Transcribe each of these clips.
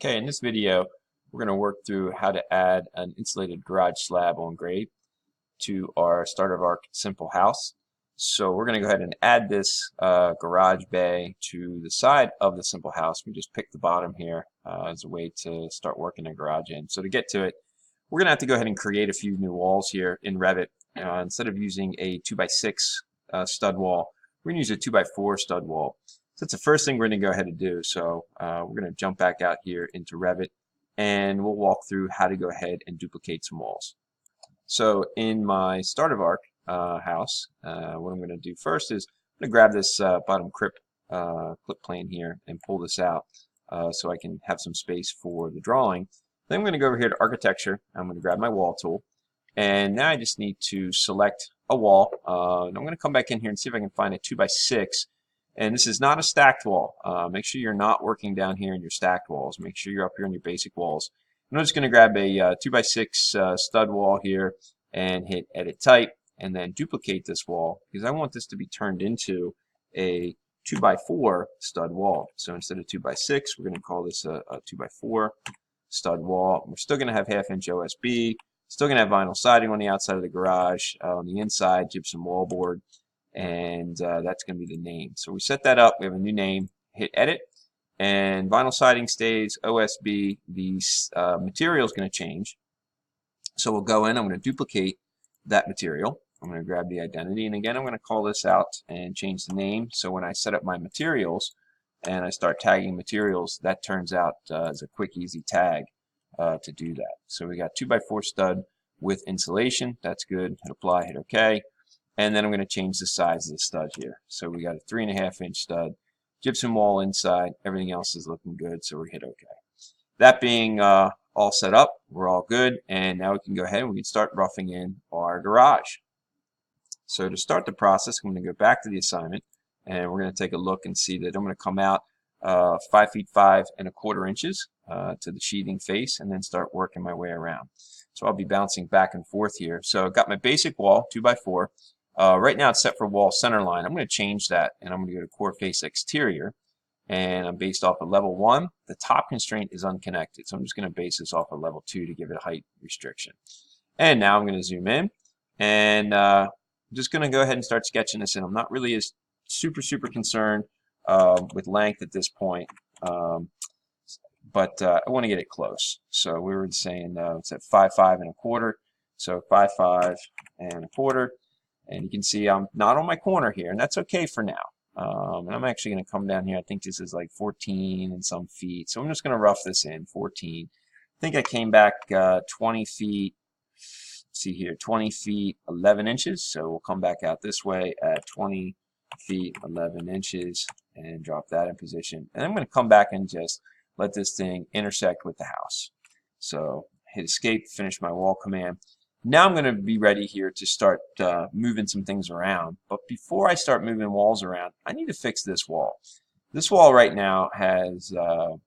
Okay, in this video, we're going to work through how to add an insulated garage slab on grade to our start of our simple house. So we're going to go ahead and add this garage bay to the side of the simple house. We just picked the bottom here as a way to start working a garage in. So to get to it, we're going to have to go ahead and create a few new walls here in Revit. Instead of using a 2x6 stud wall, we're going to use a 2x4 stud wall. So that's the first thing we're going to go ahead and do. So we're going to jump back out here into Revit, and we'll walk through how to go ahead and duplicate some walls. So in my start of arc house, what I'm going to do first is I'm going to grab this bottom clip plane here and pull this out so I can have some space for the drawing. Then I'm going to go over here to architecture. I'm going to grab my wall tool, and now I just need to select a wall. And I'm going to come back in here and see if I can find a 2x6. And this is not a stacked wall. Make sure you're not working down here in your stacked walls. Make sure you're up here on your basic walls. And I'm just going to grab a 2x6 stud wall here and hit Edit Type and then duplicate this wall because I want this to be turned into a 2x4 stud wall. So instead of 2x6, we're going to call this a 2x4 stud wall. We're still going to have 1/2" OSB. Still going to have vinyl siding on the outside of the garage. On the inside, gypsum wallboard. And that's going to be the name. So we set that up. We have a new name. Hit Edit, and vinyl siding stays. OSB. The material is going to change. So we'll go in. I'm going to duplicate that material. I'm going to grab the identity, and again, I'm going to call this out and change the name. So when I set up my materials and I start tagging materials, that turns out as a quick, easy tag to do that. So we got 2x4 stud with insulation. That's good. Hit Apply. Hit OK. And then I'm going to change the size of the stud here. So we got a 3.5" stud, gypsum wall inside, everything else is looking good, so we hit OK. That being all set up, we're all good, and now we can go ahead and we can start roughing in our garage. So to start the process, I'm going to go back to the assignment, and we're going to take a look and see that I'm going to come out 5 feet 5 1/4 inches to the sheathing face, and then start working my way around. So I'll be bouncing back and forth here. So I've got my basic wall, 2x4. Right now it's set for wall center line. I'm going to change that, and I'm going to go to core face exterior, and I'm based off of level 1. The top constraint is unconnected, so I'm just going to base this off of level 2 to give it a height restriction. And now I'm going to zoom in, and I'm just going to go ahead and start sketching this in. I'm not really as super concerned with length at this point, but I want to get it close. So we were saying it's at 5 5 1/4, so 5 5 1/4. And you can see I'm not on my corner here, and that's okay for now. And I'm actually going to come down here. I think this is like 14 and some feet. So I'm just going to rough this in, 14. I think I came back 20 feet. Let's see here, 20 feet, 11 inches. So we'll come back out this way at 20 feet, 11 inches, and drop that in position. And I'm going to come back and just let this thing intersect with the house. So hit Escape, finish my wall command. Now I'm going to be ready here to start moving some things around. But before I start moving walls around, I need to fix this wall. This wall right now has a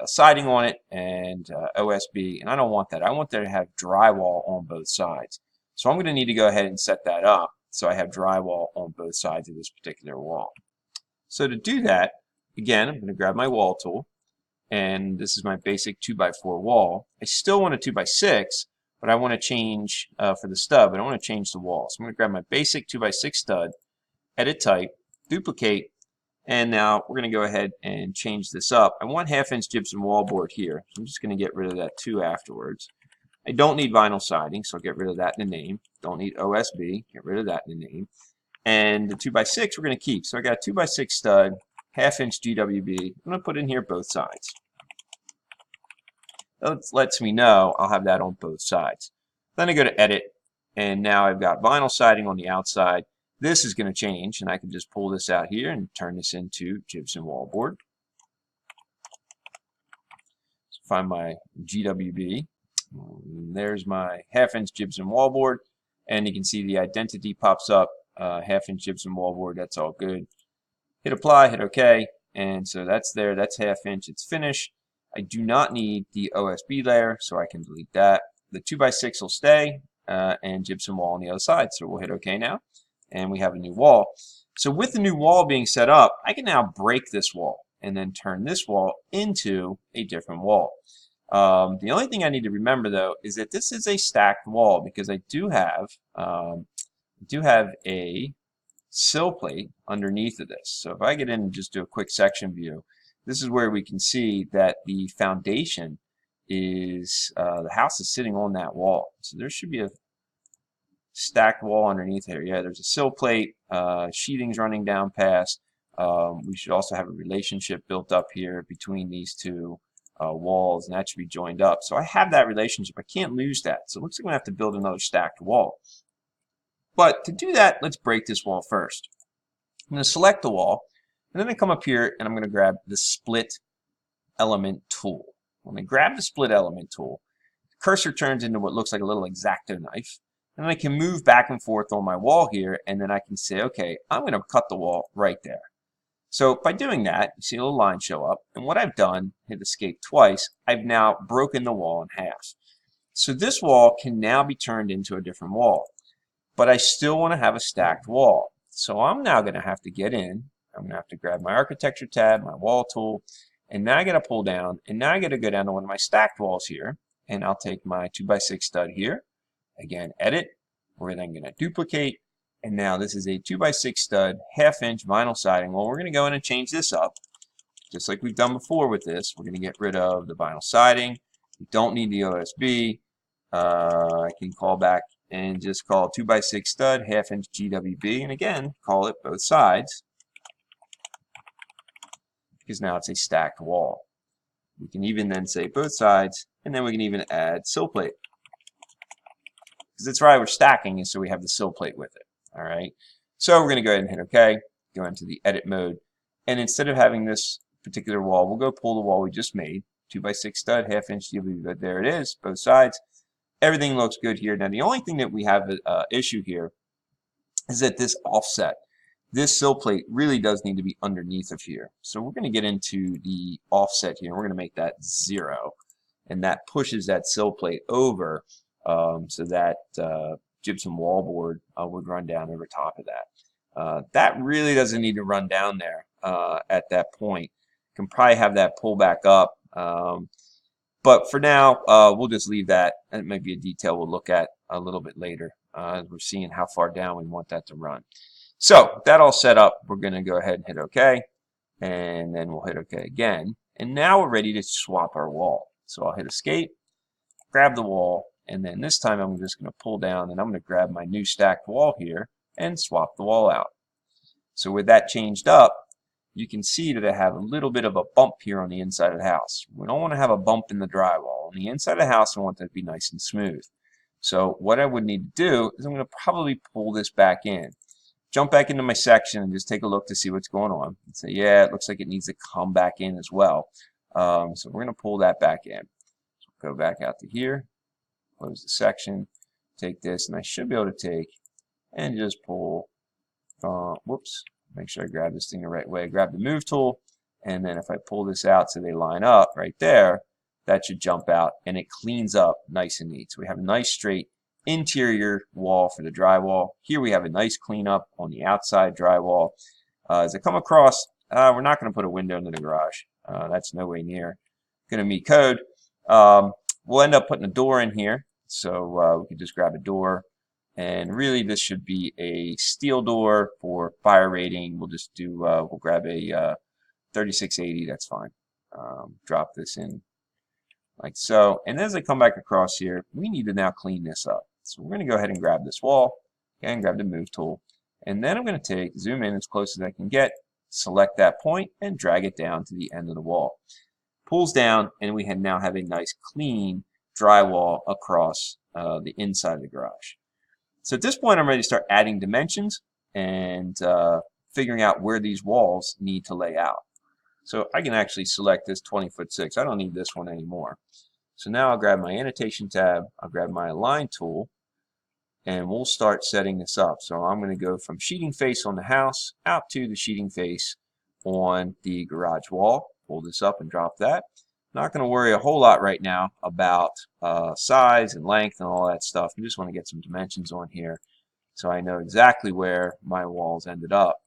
siding on it and OSB, and I don't want that. I want there to have drywall on both sides. So I'm going to need to go ahead and set that up so I have drywall on both sides of this particular wall. So to do that, again, I'm going to grab my wall tool, and this is my basic 2x4 wall. I still want a 2x6, but I want to change for the stud, but I want to change the wall. So I'm going to grab my basic 2x6 stud, Edit Type, duplicate, and now we're going to go ahead and change this up. I want 1/2" gypsum wallboard here, so I'm just going to get rid of that 2 afterwards. I don't need vinyl siding, so I'll get rid of that in the name. Don't need OSB, get rid of that in the name. And the 2x6 we're going to keep. So I got a 2x6 stud, 1/2" GWB. I'm going to put in here both sides. That lets me know I'll have that on both sides. Then I go to Edit, and now I've got vinyl siding on the outside. This is going to change, and I can just pull this out here and turn this into gypsum wallboard. So find my GWB. There's my 1/2" gypsum wallboard, and you can see the identity pops up, 1/2" gypsum wallboard. That's all good. Hit Apply, hit OK, and so that's there. That's 1/2". It's finished. I do not need the OSB layer, so I can delete that. The 2x6 will stay, and gypsum wall on the other side. So we'll hit OK now, and we have a new wall. So with the new wall being set up, I can now break this wall. and then turn this wall into a different wall. The only thing I need to remember though is that this is a stacked wall because I do have a sill plate underneath of this. So if I get in and just do a quick section view, this is where we can see that the foundation is, the house is sitting on that wall. So there should be a stacked wall underneath here. Yeah, there's a sill plate, sheathing's running down past. We should also have a relationship built up here between these two walls, and that should be joined up. So I have that relationship. I can't lose that. So it looks like I'm going to have to build another stacked wall. But to do that, let's break this wall first. I'm going to select the wall, and then I come up here and I'm going to grab the split element tool. When I grab the split element tool, the cursor turns into what looks like a little X-Acto knife. And I can move back and forth on my wall here, and then I can say, okay, I'm going to cut the wall right there. So by doing that, you see a little line show up, and what I've done, hit escape twice, I've now broken the wall in half. So this wall can now be turned into a different wall, but I still want to have a stacked wall. So I'm now going to have to get in, I'm going to have to grab my architecture tab, my wall tool, and now I got to pull down, and now I got to go down to one of my stacked walls here, and I'll take my 2x6 stud here, again, edit, we're then going to duplicate, and now this is a 2x6 stud, 1/2 inch vinyl siding. Well, we're going to go in and change this up, just like we've done before with this. We're going to get rid of the vinyl siding. We don't need the OSB. I can call back and just call 2x6 stud, 1/2 inch GWB, and again, call it both sides, because now it's a stacked wall. We can even then say both sides, and then we can even add sill plate. Because that's why we're stacking, and so we have the sill plate with it. All right. So we're going to go ahead and hit OK, go into the edit mode, and instead of having this particular wall, we'll go pull the wall we just made, 2x6 stud, 1/2 inch GWB. There it is, both sides. Everything looks good here. Now the only thing that we have an issue here is that this offset, this sill plate really does need to be underneath of here. So we're going to get into the offset here, and we're going to make that 0, and that pushes that sill plate over so that gypsum wallboard would run down over top of that. That really doesn't need to run down there at that point. Can probably have that pull back up, but for now we'll just leave that. It might be a detail we'll look at a little bit later as we're seeing how far down we want that to run. So that all set up, we're going to go ahead and hit OK, and then we'll hit OK again, and now we're ready to swap our wall. So I'll hit escape, grab the wall, and then this time I'm just going to pull down, and I'm going to grab my new stacked wall here and swap the wall out. So with that changed up, you can see that I have a little bit of a bump here on the inside of the house. We don't want to have a bump in the drywall. On the inside of the house, I want that to be nice and smooth. So what I would need to do is I'm going to probably pull this back in. Jump back into my section and just take a look to see what's going on. And say, yeah, it looks like it needs to come back in as well. So we're going to pull that back in. So go back out to here. Close the section, take this, and I should be able to take and just pull, whoops, make sure I grab this thing the right way, grab the move tool, and then if I pull this out so they line up right there, that should jump out, and it cleans up nice and neat. So we have a nice straight interior wall for the drywall. Here we have a nice cleanup on the outside drywall. As I come across, we're not going to put a window into the garage. That's no way near going to meet code. We'll end up putting a door in here. So we could just grab a door, and really this should be a steel door for fire rating. We'll just do, we'll grab a 3680, that's fine. Drop this in like so. And as I come back across here, we need to now clean this up. So we're going to go ahead and grab this wall, and grab the move tool. And then I'm going to zoom in as close as I can get, select that point, and drag it down to the end of the wall. Pulls down, and we now have a nice clean drywall across the inside of the garage. So at this point I'm ready to start adding dimensions and figuring out where these walls need to lay out. So I can actually select this 20'6". I don't need this one anymore. So now I'll grab my annotation tab, I'll grab my align tool, and we'll start setting this up. So I'm going to go from sheeting face on the house out to the sheeting face on the garage wall. Pull this up and drop that. Not going to worry a whole lot right now about size and length and all that stuff. I just want to get some dimensions on here so I know exactly where my walls ended up.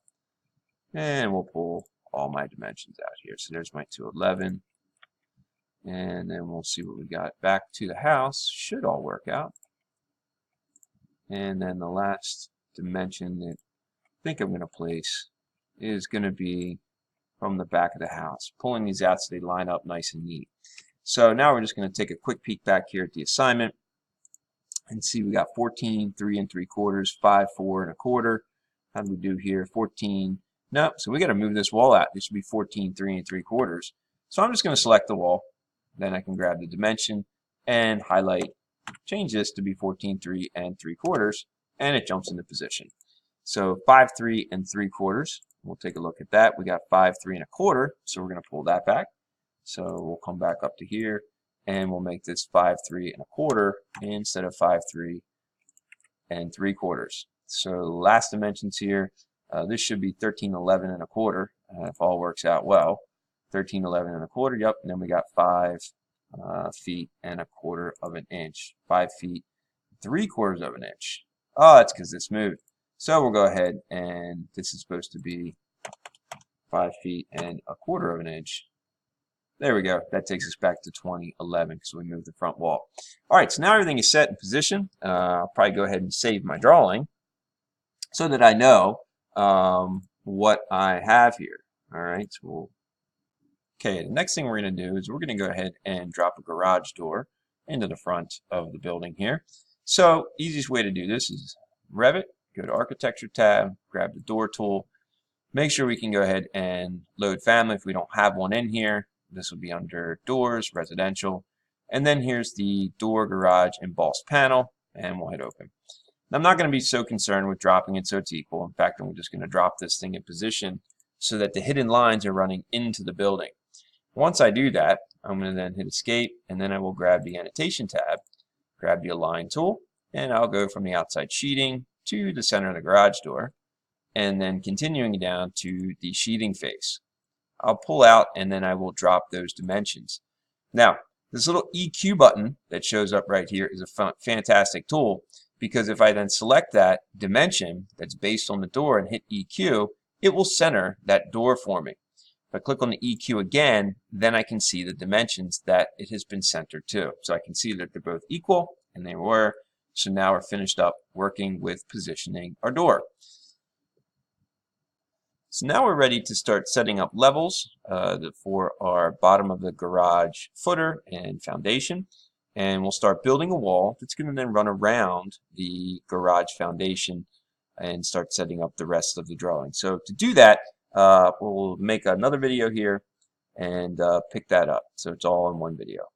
And we'll pull all my dimensions out here. So there's my 211. And then we'll see what we got back to the house. Should all work out. And then the last dimension that I think I'm going to place is going to be from the back of the house, pulling these out so they line up nice and neat. So now we're just going to take a quick peek back here at the assignment and see we got 14, 3 3/4, 5, 4 1/4. How do we do here? 14. No, so we got to move this wall out. This should be 14, 3 3/4. So I'm just going to select the wall. Then I can grab the dimension and highlight, change this to be 14, 3 3/4, and it jumps into position. So 5, 3 3/4. We'll take a look at that. We got 5, 3 1/4, so we're going to pull that back. So we'll come back up to here, and we'll make this 5, 3 1/4 instead of 5, 3 3/4. So last dimensions here, this should be 13, 11 1/4, if all works out well. 13, 11 1/4, yep, and then we got 5 feet and 1/4 of an inch. 5 feet, 3/4 of an inch. Oh, that's because this moved. So we'll go ahead, and this is supposed to be 5 feet and 1/4 of an inch. There we go. That takes us back to 2011 because we moved the front wall. All right, so now everything is set in position. I'll probably go ahead and save my drawing so that I know what I have here. All right, so okay, the next thing we're going to do is we're going to go ahead and drop a garage door into the front of the building here. So easiest way to do this is Revit, go to Architecture tab, grab the door tool, make sure we can go ahead and load family if we don't have one in here. This will be under Doors, Residential, and then here's the Door, Garage, Embossed Panel, and we'll hit Open. Now, I'm not going to be so concerned with dropping it so it's equal. In fact, I'm just going to drop this thing in position so that the hidden lines are running into the building. Once I do that, I'm going to then hit Escape, and then I will grab the Annotation tab, grab the Align tool, and I'll go from the outside sheeting to the center of the garage door, and then continuing down to the sheeting face. I'll pull out, and then I will drop those dimensions. Now, this little EQ button that shows up right here is a fantastic tool, because if I then select that dimension that's based on the door and hit EQ, it will center that door for me. If I click on the EQ again, then I can see the dimensions that it has been centered to. So I can see that they're both equal, and they were. So now we're finished up working with positioning our door. So now we're ready to start setting up levels for our bottom of the garage footer and foundation. And we'll start building a wall that's going to then run around the garage foundation and start setting up the rest of the drawing. So to do that, we'll make another video here and pick that up. So it's all in one video.